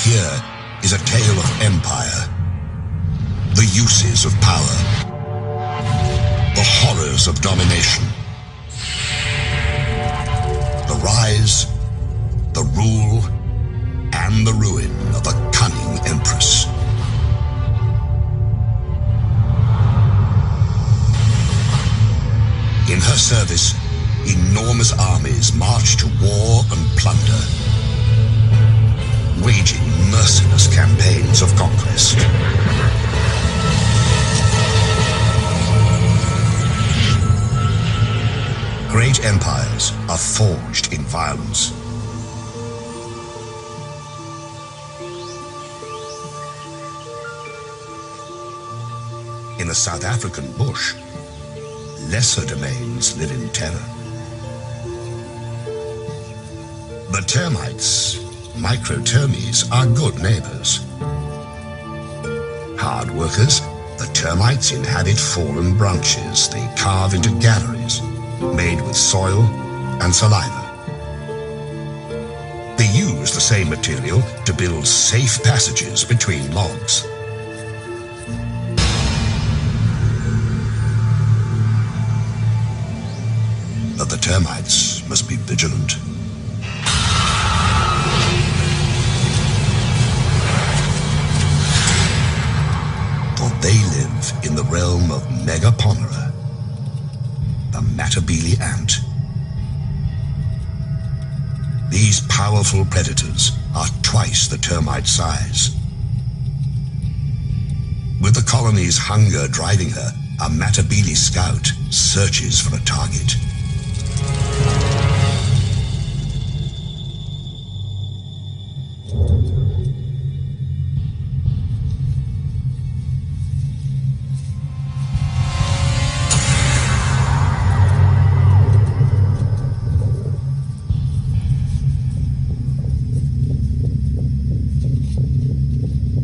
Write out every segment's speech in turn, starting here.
Here is a tale of empire, the uses of power, the horrors of domination, the rise, the rule, and the ruin of a cunning empress. In her service, enormous armies march to war and plunder, waging merciless campaigns of conquest. Great empires are forged in violence. In the South African bush, lesser domains live in terror. The termites, microtermes, are good neighbors. Hard workers, the termites inhabit fallen branches they carve into galleries made with soil and saliva. They use the same material to build safe passages between logs. But the termites must be vigilant. For they live in the realm of Megaponera, the Matabele ant. These powerful predators are twice the termite size. With the colony's hunger driving her, a Matabele scout searches for a target.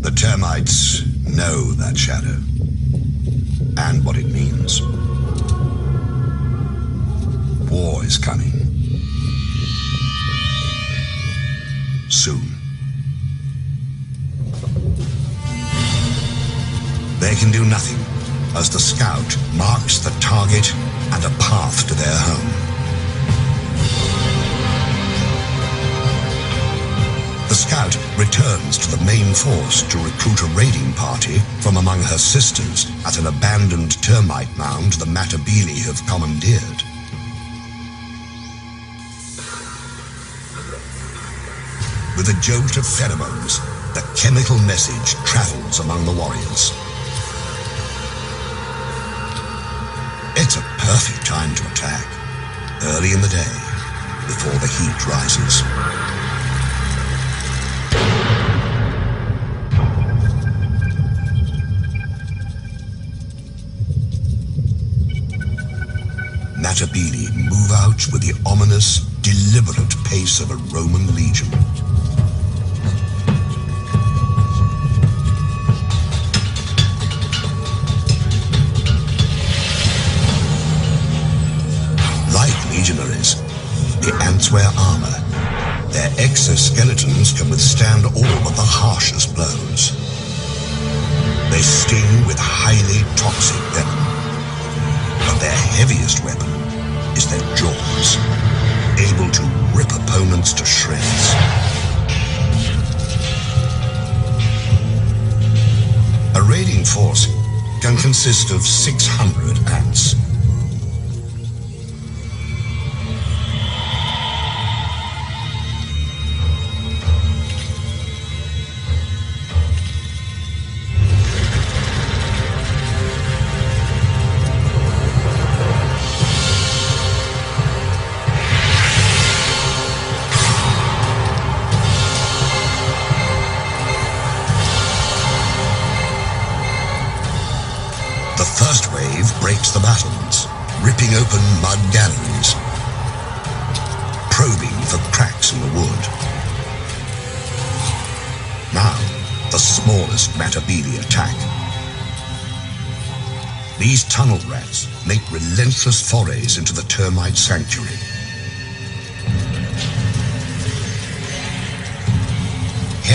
The termites know that shadow and what it means. War is coming. Soon. They can do nothing as the scout marks the target and a path to their home. The scout returns to the main force to recruit a raiding party from among her sisters at an abandoned termite mound the Matabele have commandeered. With a jolt of pheromones, the chemical message travels among the warriors. It's a perfect time to attack, early in the day, before the heat rises. Matabele move out with the ominous, deliberate pace of a Roman legion. Like legionaries, the ants wear armor. Their exoskeletons can withstand all but the harshest blows. They sting with highly toxic venom. But their heaviest weapon is their jaws, able to rip opponents to shreds. A raiding force can consist of 600 ants. The first wave breaks the battlements, ripping open mud galleries, probing for cracks in the wood. Now, the smallest Matabele attack. These tunnel rats make relentless forays into the termite sanctuary.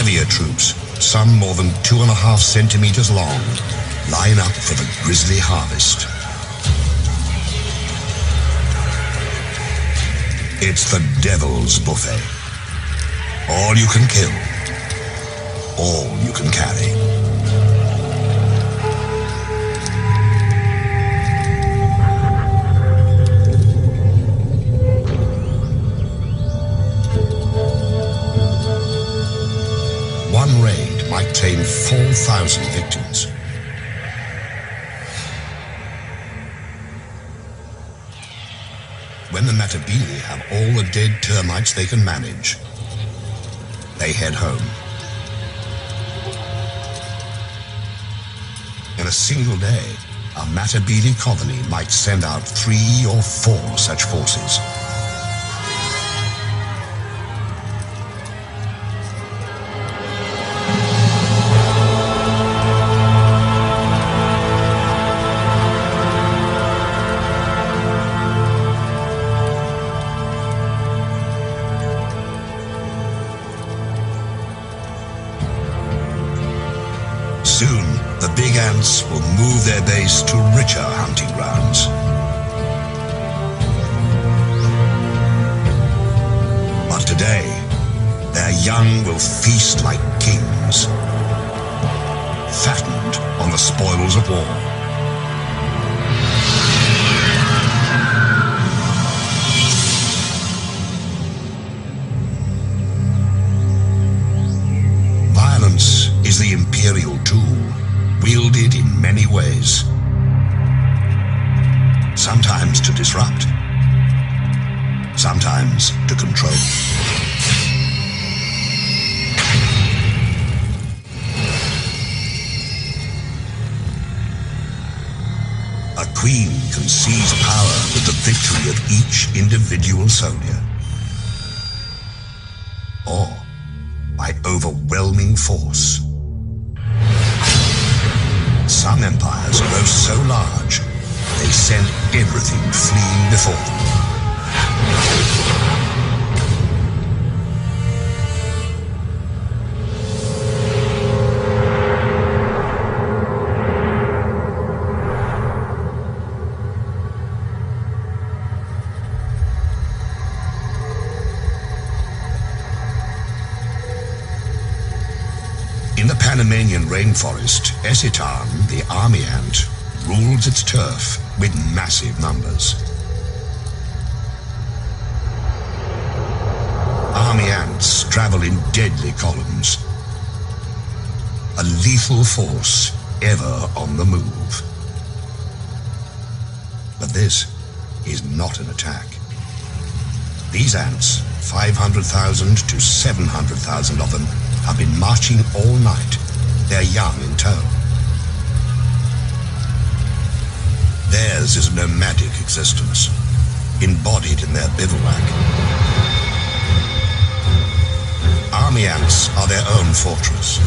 Heavier troops, some more than 2.5 centimeters long, line up for the grisly harvest. It's the devil's buffet. All you can kill, all you can carry. One raid might claim 4,000 victims. When the Matabili have all the dead termites they can manage, they head home. In a single day, a Matabili colony might send out 3 or 4 such forces. Soon, the big ants will move their base to richer hunting grounds. But today, their young will feast like kings, fattened on the spoils of war. Violence is the imperial tool, wielded in many ways. Sometimes to disrupt, sometimes to control. A queen can seize power with the victory of each individual soldier, or by overwhelming force. Some empires grow so large, they send everything fleeing before them. In the Panamanian rainforest, Esitan, the army ant, rules its turf with massive numbers. Army ants travel in deadly columns, a lethal force ever on the move. But this is not an attack. These ants, 500,000 to 700,000 of them, have been marching all night, their young in tow. Theirs is a nomadic existence, embodied in their bivouac. Army ants are their own fortress,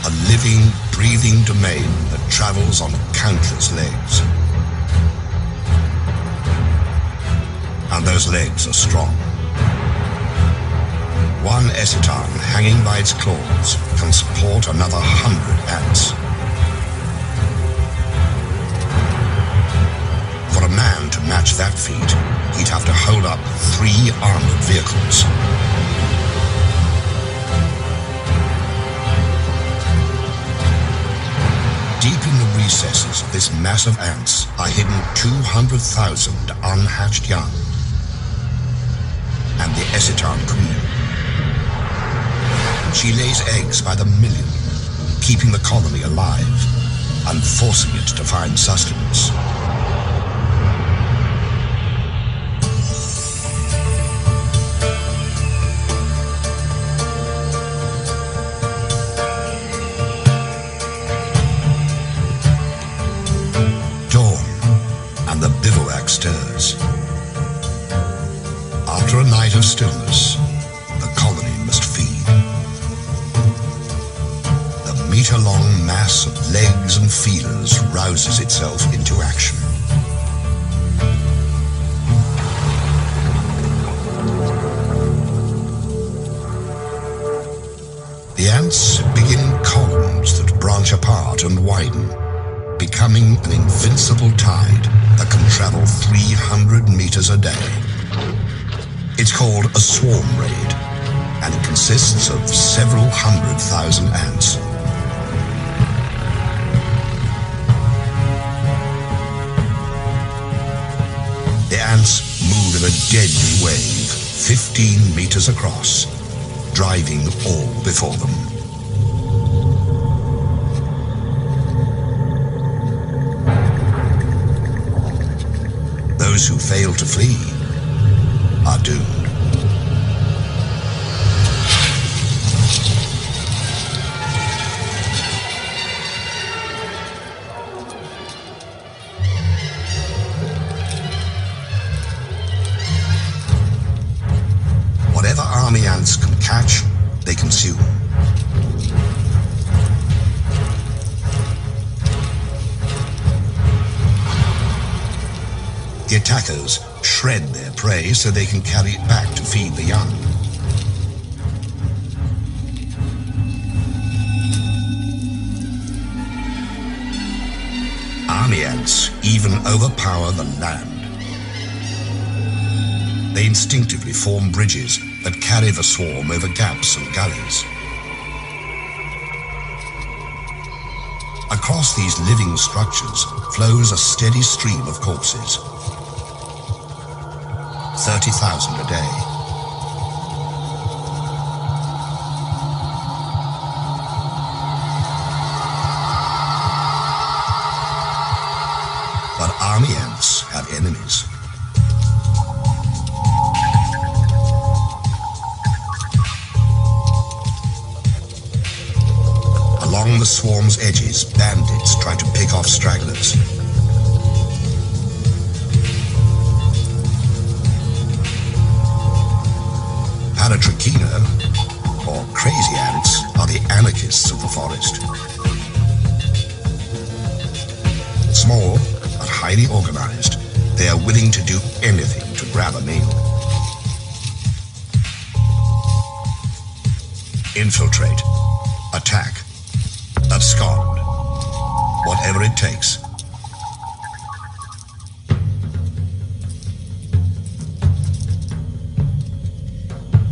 a living, breathing domain that travels on countless legs. And those legs are strong. One Esitan hanging by its claws can support another 100 ants. For a man to match that feat, he'd have to hold up 3 armored vehicles. Deep in the recesses of this mass of ants are hidden 200,000 unhatched young, and the Esitan queen. She lays eggs by the million, keeping the colony alive and forcing it to find sustenance. Dawn, and the bivouac stirs. After a night of stillness, the colony must feed. Meter-long mass of legs and feelers rouses itself into action. ants begin columns that branch apart and widen, becoming an invincible tide that can travel 300 meters a day. It's called a swarm raid, and it consists of several 100,000 ants. The ants move in a deadly wave, 15 meters across, driving all before them. Those who fail to flee are doomed. Whatever army ants can catch, they consume. The attackers shred their prey so they can carry it back to feed the young. Army ants even overpower the land. They instinctively form bridges that carry the swarm over gaps and gullies. Across these living structures flows a steady stream of corpses. 30,000 a day. But army ants have enemies. Along the swarm's edges, bandits try to pick off stragglers. Paratrechina, or crazy ants, are the anarchists of the forest. Small but highly organized, they are willing to do anything to grab a meal. Infiltrate, attack, abscond, whatever it takes.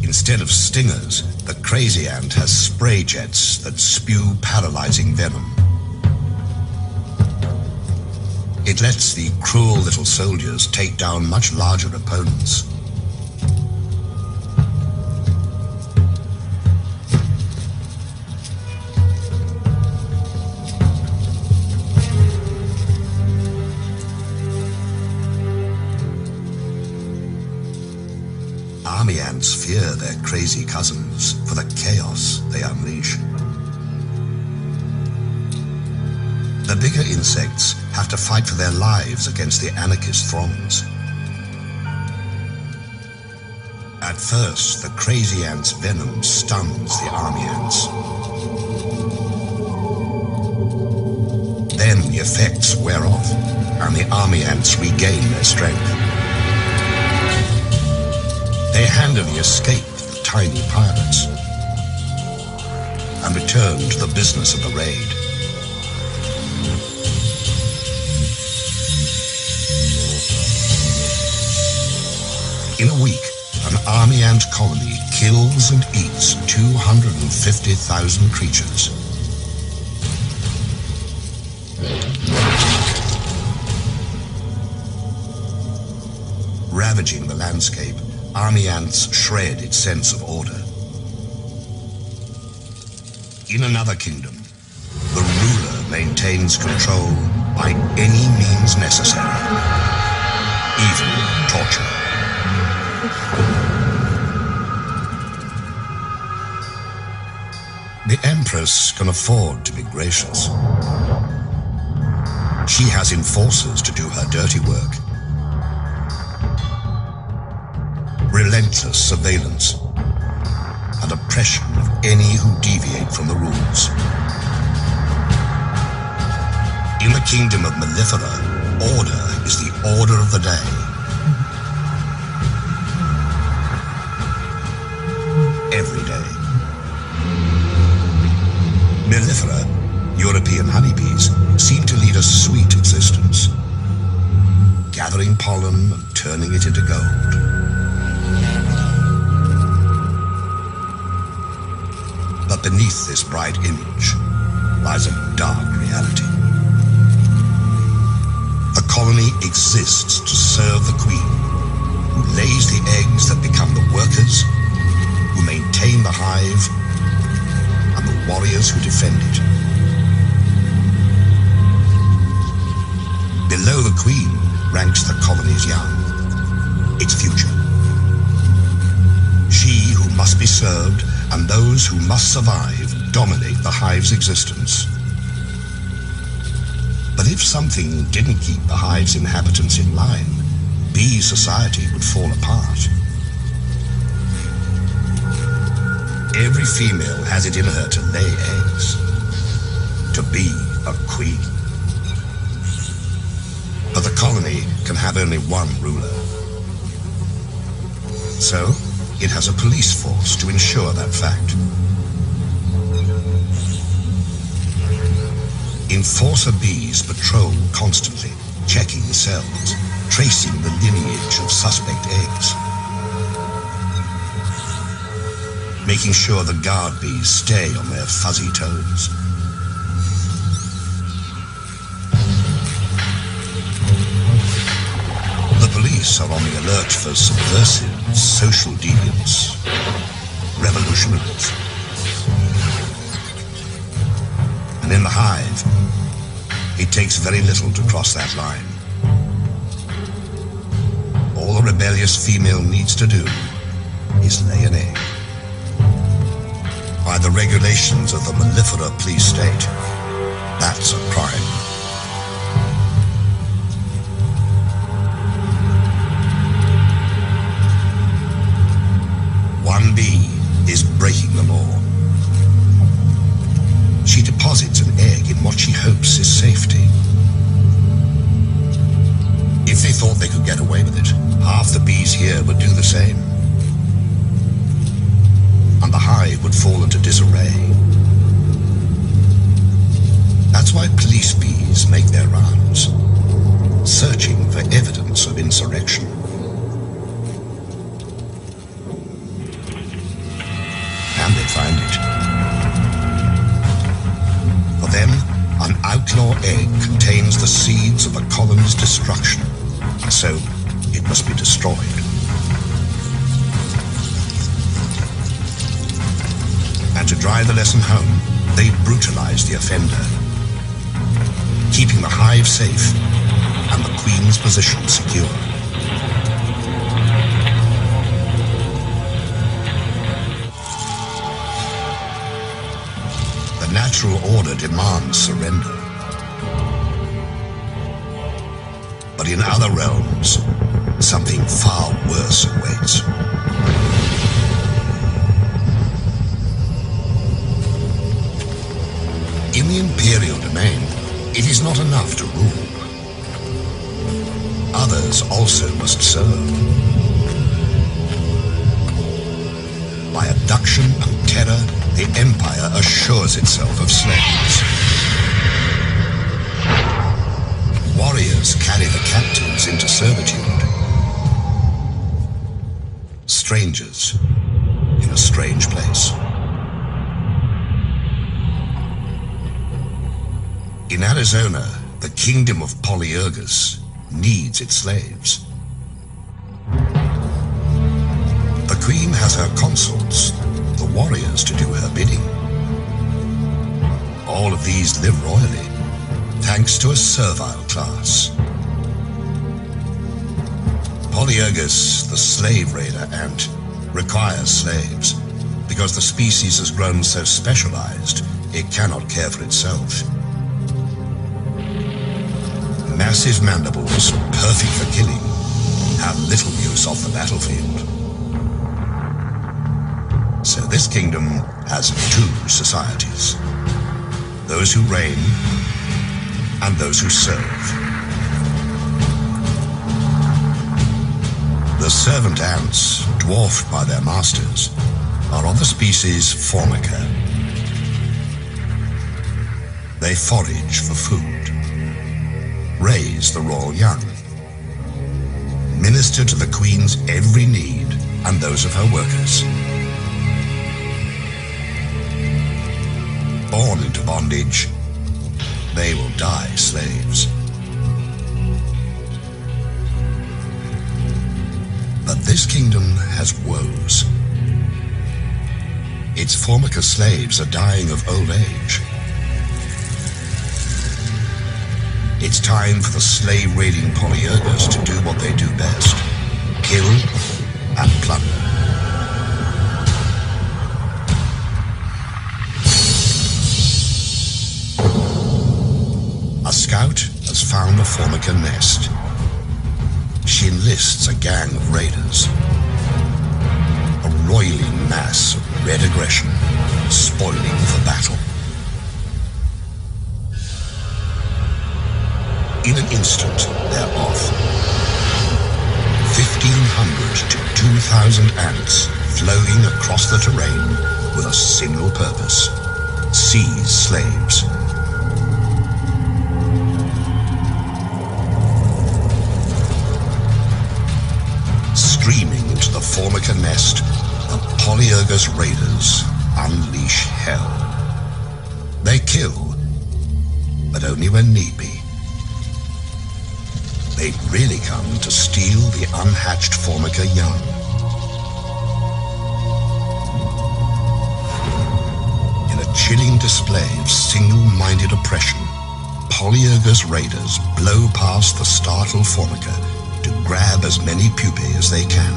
Instead of stingers, the crazy ant has spray jets that spew paralyzing venom. It lets the cruel little soldiers take down much larger opponents. Army ants fear their crazy cousins for the chaos they unleash. The bigger insects have to fight for their lives against the anarchist throngs. At first, the crazy ant's venom stuns the army ants. Then the effects wear off, and the army ants regain their strength. They handily escape the tiny pirates and return to the business of the raid. In a week, an army ant colony kills and eats 250,000 creatures. Ravaging the landscape, army ants shred its sense of order. In another kingdom, the ruler maintains control by any means necessary, even torture. The Empress can afford to be gracious. She has enforcers to do her dirty work. Relentless surveillance and oppression of any who deviate from the rules. In the kingdom of Mellifera, order is the order of the day. Every day. Mellifera, European honeybees, seem to lead a sweet existence, gathering pollen and turning it into gold. But beneath this bright image lies a dark reality. The colony exists to serve the queen, who lays the eggs that become the workers, who maintain the hive, and the warriors who defend it. Below the queen ranks the colony's young, its future. She who must be served and those who must survive dominate the hive's existence. But if something didn't keep the hive's inhabitants in line, bee society would fall apart. Every female has it in her to lay eggs, to be a queen. But the colony can have only one ruler. So, it has a police force to ensure that fact. Enforcer bees patrol constantly, checking cells, tracing the lineage of suspect eggs, making sure the guard bees stay on their fuzzy toes. The police are on the alert for subversives, social deviants, revolutionaries. And in the hive, it takes very little to cross that line. All a rebellious female needs to do is lay an egg. By the regulations of the Mellifera police state, that's a crime. One bee is breaking the law. She deposits an egg in what she hopes is safety. If they thought they could get away with it, half the bees here would do the same. And the hive would fall into disarray. That's why police bees make their rounds, searching for evidence of insurrection. And they find it. For them, an outlaw egg contains the seeds of a colony's destruction, so it must be destroyed. And to drive the lesson home, they brutalize the offender, keeping the hive safe and the queen's position secure. The natural order demands surrender. But in other realms, something far worse awaits. In the Imperial domain, it is not enough to rule. Others also must serve. By abduction and terror, the Empire assures itself of slaves. Warriors carry the captives into servitude. Strangers in a strange place. In Arizona, the kingdom of Polyergus needs its slaves. The queen has her consorts, the warriors, to do her bidding. All of these live royally, thanks to a servile class. Polyergus, the slave raider ant, requires slaves because the species has grown so specialized it cannot care for itself. Massive mandibles, perfect for killing, have little use off the battlefield. So this kingdom has two societies: those who reign and those who serve. The servant ants, dwarfed by their masters, are of the species Formica. They forage for food, raise the royal young, minister to the queen's every need and those of her workers. Born into bondage, they will die slaves. But this kingdom has woes. Its Formica slaves are dying of old age. It's time for the slave-raiding Polyergos to do what they do best: kill and plunder. A scout has found a Formica nest. She enlists a gang of raiders. A roiling mass of red aggression, spoiling for battle. In an instant, they're off. 1,500 to 2,000 ants flowing across the terrain with a single purpose: seize slaves. Streaming into the Formica nest, the Polyergos raiders unleash hell. They kill, but only when need be. They'd really come to steal the unhatched Formica young. In a chilling display of single-minded oppression, Polyergos raiders blow past the startled Formica to grab as many pupae as they can.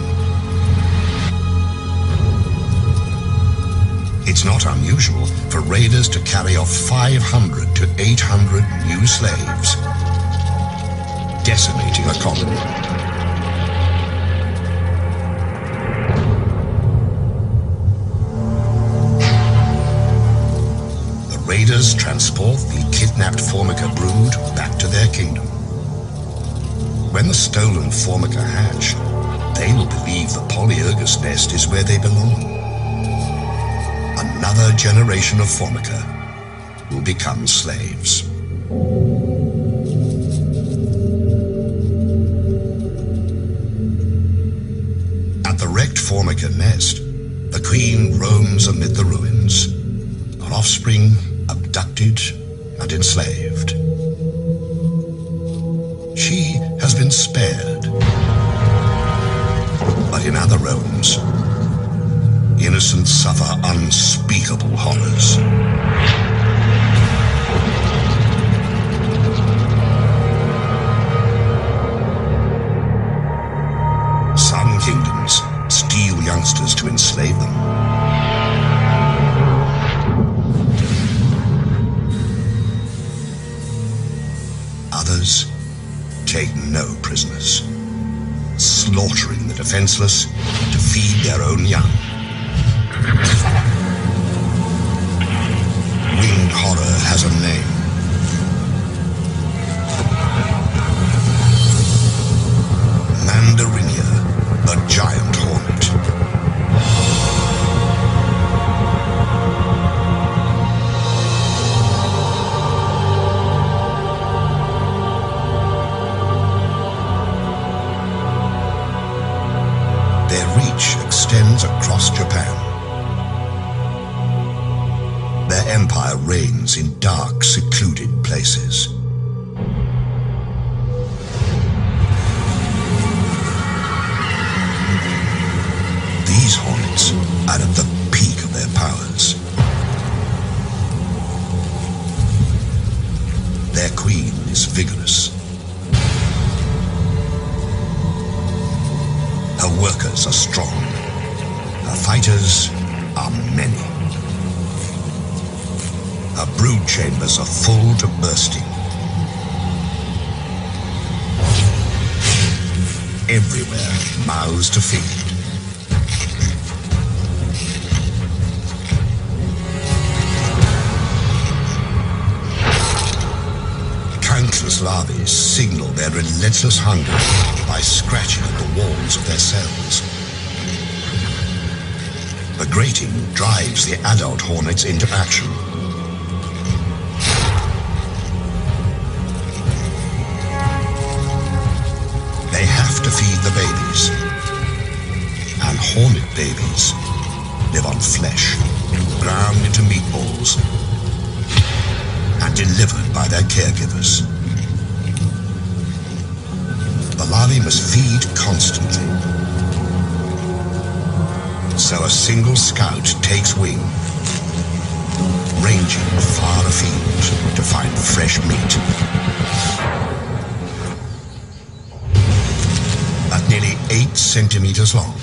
It's not unusual for raiders to carry off 500 to 800 new slaves, decimating a colony. The raiders transport the kidnapped Formica brood back to their kingdom. When the stolen Formica hatch, they will believe the Polyergos nest is where they belong. Another generation of Formica will become slaves. At the wrecked Formica nest, the queen roams amid the ruins, her offspring abducted and enslaved. She has been spared, but in other realms, innocents suffer unspeakable horrors. Some kingdoms steal youngsters to enslave them. Others take no prisoners, slaughtering the defenseless to feed their own young. Winged horror has a name. Mandarinia, the giant hornet. Their reach extends across Japan. Their empire reigns in dark, secluded places. These hornets are at the peak of their powers. Their queen is vigorous. Her workers are strong. Her fighters are many. Her brood chambers are full to bursting. Everywhere, mouths to feed. Countless larvae signal their relentless hunger by scratching at the walls of their cells. The grating drives the adult hornets into action. babies, live on flesh, ground into meatballs, and delivered by their caregivers. The larvae must feed constantly. So a single scout takes wing, ranging far afield to find fresh meat. At nearly 8 centimeters long,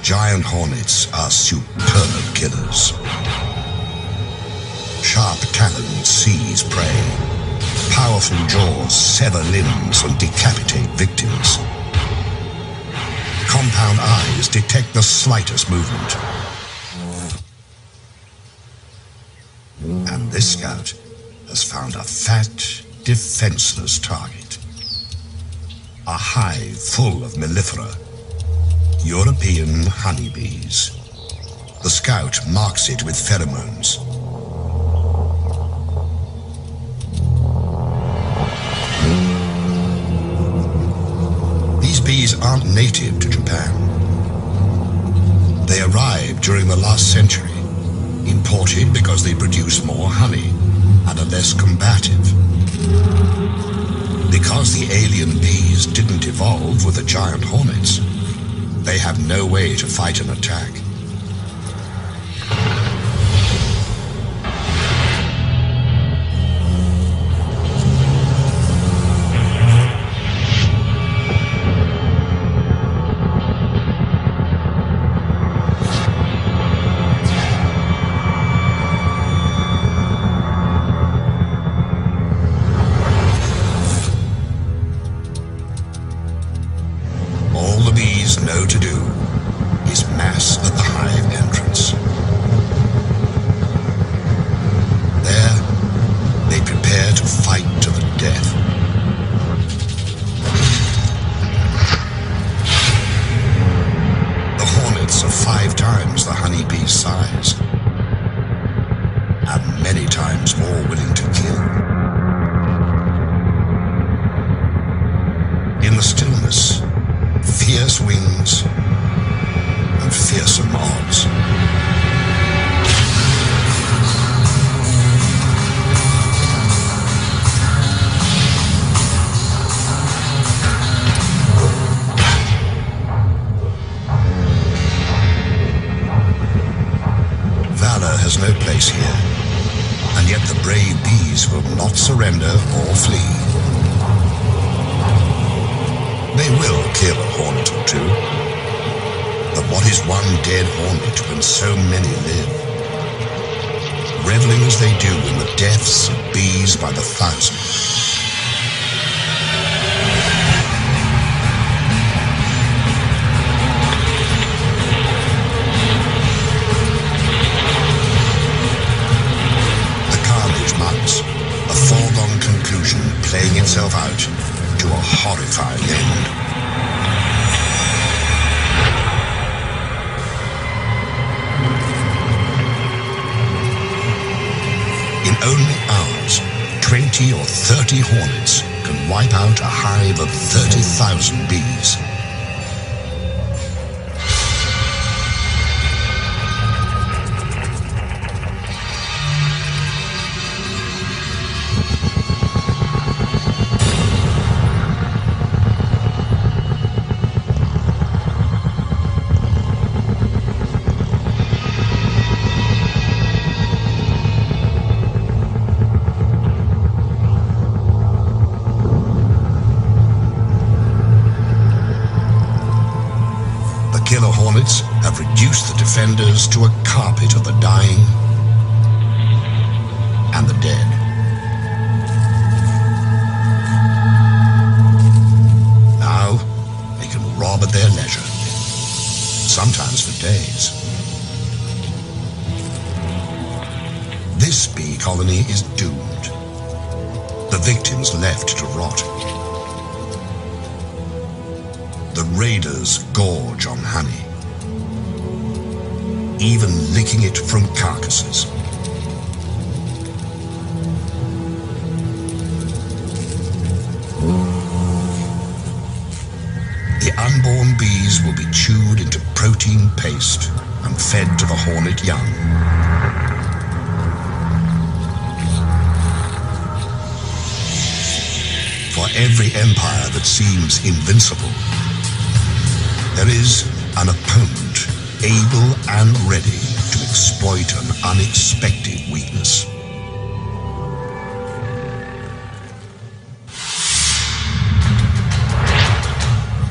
giant hornets are superb killers. Sharp talons seize prey. Powerful jaws sever limbs and decapitate victims. Compound eyes detect the slightest movement. And this scout has found a fat, defenseless target. A hive full of mellifera, European honeybees. The scout marks it with pheromones. These bees aren't native to Japan. They arrived during the last century, imported because they produce more honey and are less combative. Because the alien bees didn't evolve with the giant hornets, they have no way to fight an attack. Know to do is mass at the hive entrance. There, they prepare to fight to the death. The hornets are 5 times the honeybee's size, and many times more willing to kill. In the stillness, fierce wings and fearsome odds. Valor has no place here, and yet the brave bees will not surrender or flee. They will kill a hornet or 2. But what is one dead hornet when so many live? Reveling as they do in the deaths of bees by the thousand. The carnage mounts, a foregone conclusion playing itself out to a horrifying end. In only hours, 20 or 30 hornets can wipe out a hive of 30,000 bees. Killer hornets have reduced the defenders to a carpet of the dying and the dead. Now they can rob at their leisure, sometimes for days. This bee colony is doomed. The victims left to rot. The raiders gorge on honey, even licking it from carcasses. The unborn bees will be chewed into protein paste and fed to the hornet young. For every empire that seems invincible, there is an opponent able and ready to exploit an unexpected weakness.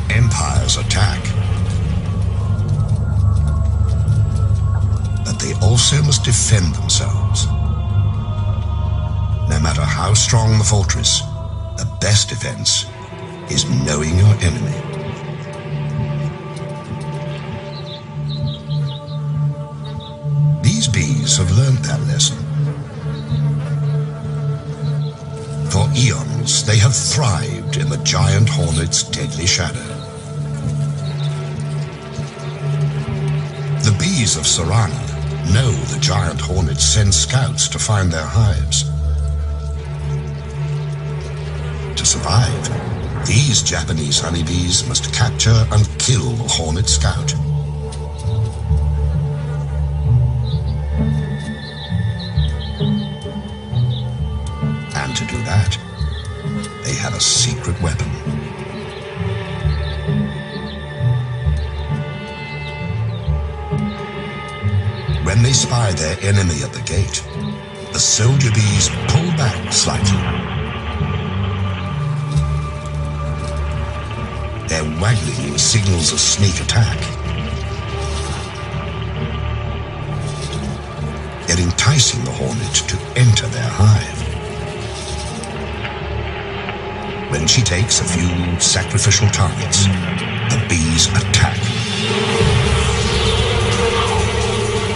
Empires attack, but they also must defend themselves. No matter how strong the fortress, the best defense is knowing your enemy. These bees have learned that lesson. For eons, they have thrived in the giant hornet's deadly shadow. The bees of Sarana know the giant hornets send scouts to find their hives. To survive, these Japanese honeybees must capture and kill the hornet scout. And to do that, they have a secret weapon. When they spy their enemy at the gate, the soldier bees pull back slightly. Their waggling signals a sneak attack. They're enticing the hornet to enter their hive. When she takes a few sacrificial targets, the bees attack.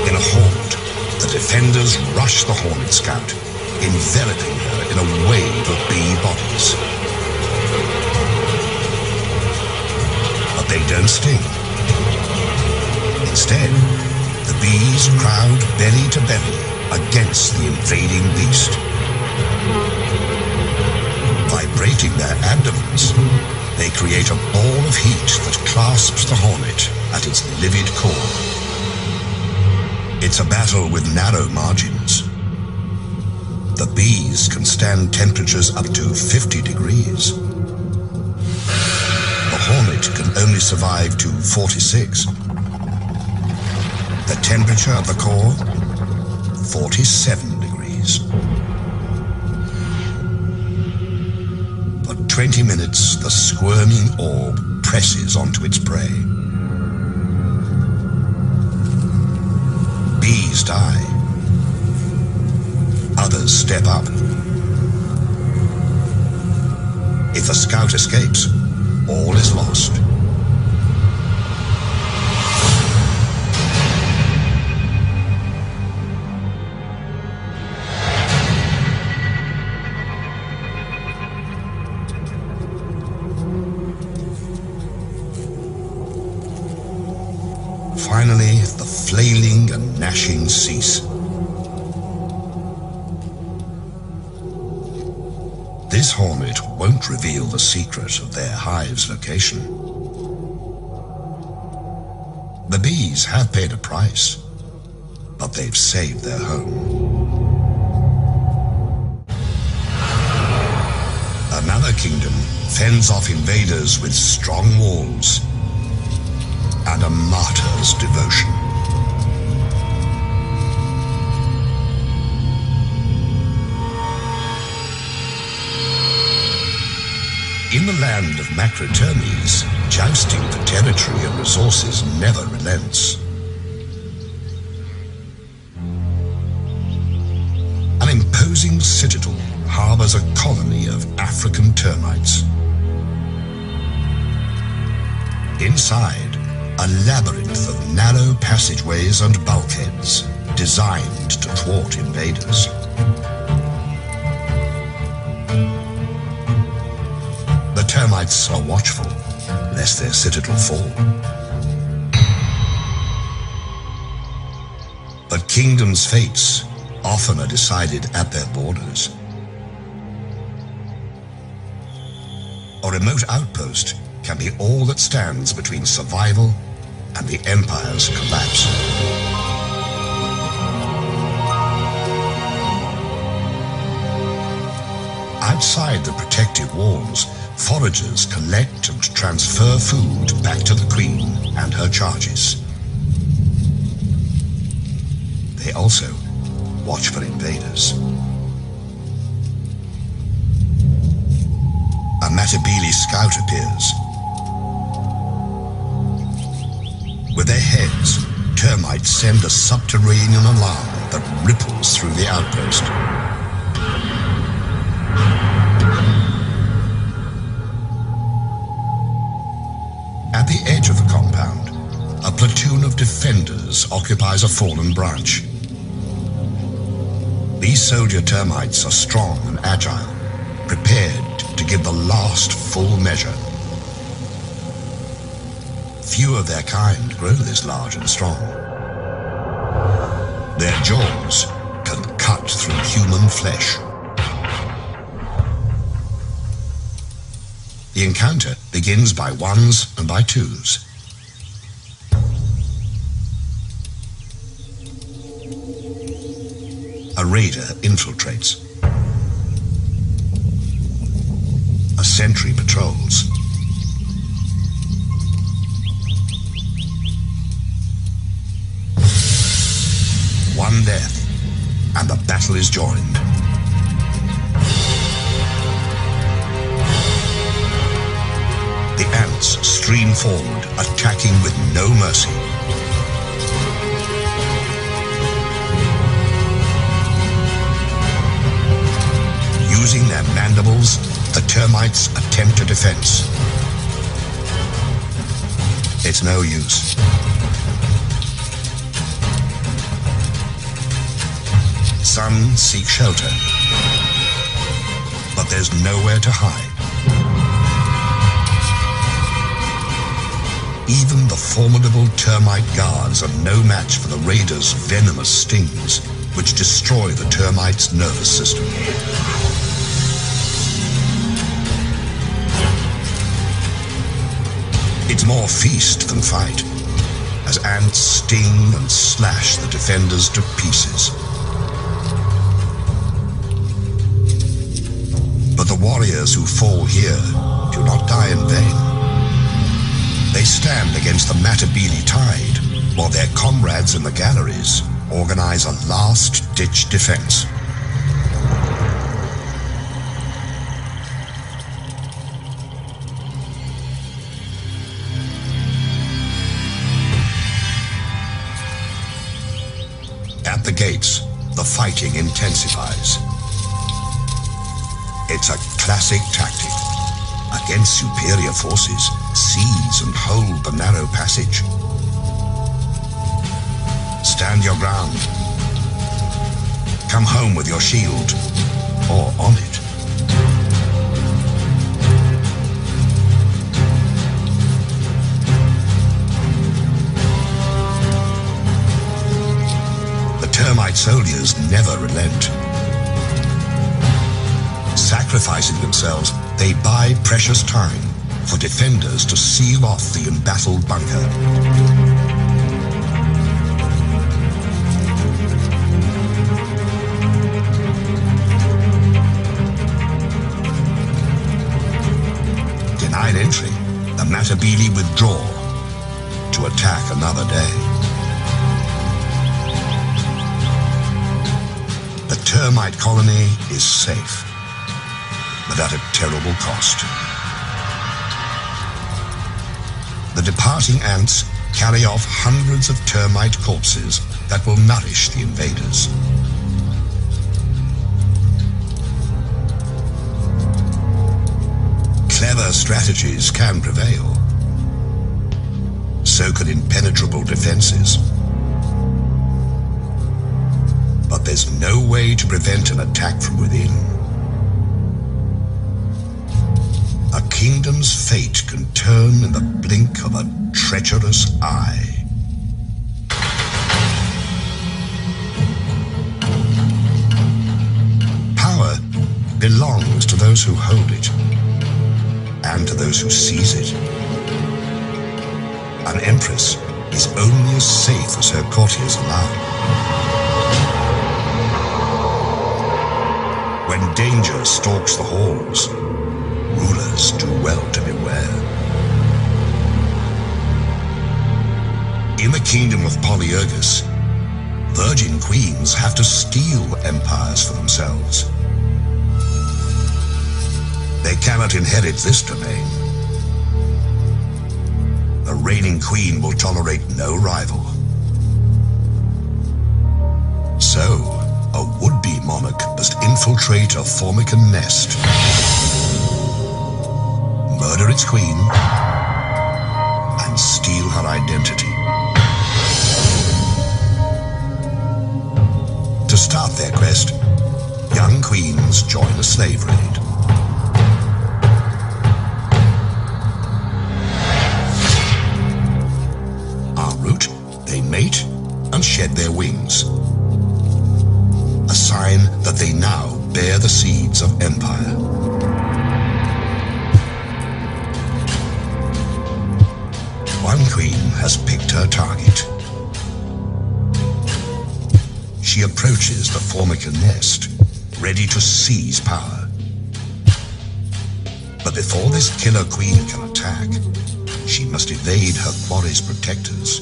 In a horde, the defenders rush the hornet scout, enveloping her in a wave of bee bodies. But they don't sting. Instead, the bees crowd belly to belly against the invading beast. Vibrating their abdomens, they create a ball of heat that clasps the hornet at its livid core. It's a battle with narrow margins. The bees can stand temperatures up to 50 degrees. The hornet can only survive to 46. The temperature of the core, 47 degrees. For 20 minutes, the squirming orb presses onto its prey. Bees die. Others step up. If the scout escapes, all is lost. Finally, the flailing and gnashing cease. This hornet won't reveal the secret of their hive's location. The bees have paid a price, but they've saved their home. Another kingdom fends off invaders with strong walls and a martyr's devotion. In the land of Macrotermes, jousting for territory and resources never relents. An imposing citadel harbors a colony of African termites. Inside, a labyrinth of narrow passageways and bulkheads designed to thwart invaders. The termites are watchful, lest their citadel fall. But kingdoms' fates often are decided at their borders. A remote outpost can be all that stands between survival and the empires collapse. Outside the protective walls, foragers collect and transfer food back to the Queen and her charges. They also watch for invaders. A Matabele scout appears. With their heads, termites send a subterranean alarm that ripples through the outpost. At the edge of the compound, a platoon of defenders occupies a fallen branch. These soldier termites are strong and agile, prepared to give the last full measure. Few of their kind grow this large and strong. Their jaws can cut through human flesh. The encounter begins by ones and by twos. A raider infiltrates. A sentry patrols. One death, and the battle is joined. The ants stream forward, attacking with no mercy. Using their mandibles, the termites attempt a defense. It's no use. Some seek shelter, but there's nowhere to hide. Even the formidable termite guards are no match for the raiders' venomous stings, which destroy the termites' nervous system. It's more feast than fight, as ants sting and slash the defenders to pieces. But the warriors who fall here do not die in vain. They stand against the Matabele tide, while their comrades in the galleries organize a last-ditch defense. At the gates, the fighting intensifies. It's a classic tactic. Against superior forces, seize and hold the narrow passage. Stand your ground. Come home with your shield, or on it. The termite soldiers never relent. Sacrificing themselves, they buy precious time for defenders to seal off the embattled bunker. Denied entry, the Matabele withdraw to attack another day. The termite colony is safe, but at a terrible cost. The departing ants carry off hundreds of termite corpses that will nourish the invaders. Clever strategies can prevail. So can impenetrable defenses. But there's no way to prevent an attack from within. A kingdom's fate can turn in the blink of a treacherous eye. Power belongs to those who hold it, and to those who seize it. An empress is only as safe as her courtiers allow. When danger stalks the halls, rulers do well to beware. In the kingdom of Polyergus, virgin queens have to steal empires for themselves. They cannot inherit this domain. The reigning queen will tolerate no rival. So, a would-be monarch must infiltrate a Formican nest, murder its queen, and steal her identity. To start their quest, young queens join a slave raid. En route, they mate and shed their wings, a sign that they now bear the seeds of empire. One queen has picked her target. She approaches the Formica nest, ready to seize power. But before this killer queen can attack, she must evade her quarry's protectors.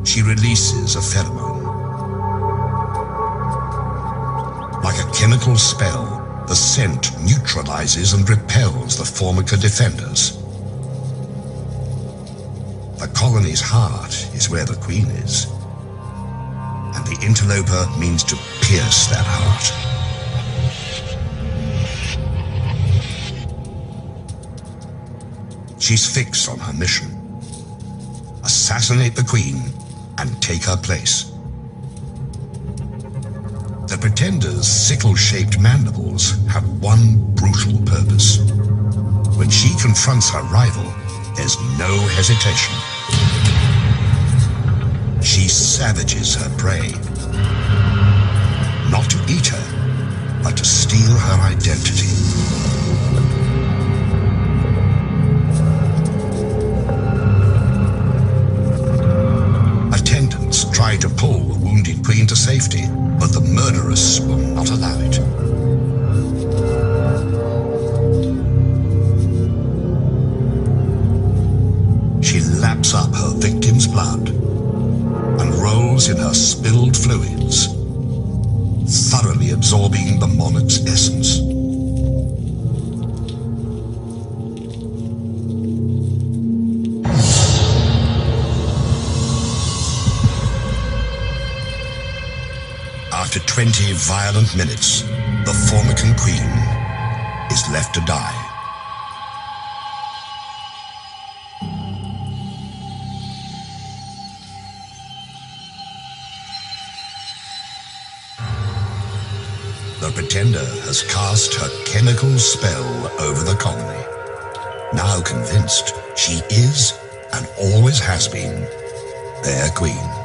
She releases a pheromone. Like a chemical spell, the scent neutralizes and repels the Formica defenders. The colony's heart is where the queen is, and the interloper means to pierce that heart. She's fixed on her mission: assassinate the queen and take her place. The Pretender's sickle-shaped mandibles have one brutal purpose. When she confronts her rival, there's no hesitation. She savages her prey, not to eat her, but to steal her identity. Attendants try to pull the wounded queen to safety, but the murderess will not allow it. She laps up her victim's blood and rolls in her spilled fluids, thoroughly absorbing the monarch's essence. After 20 violent minutes, the Formican queen is left to die. The Pretender has cast her chemical spell over the colony. Now convinced, she is, and always has been, their queen.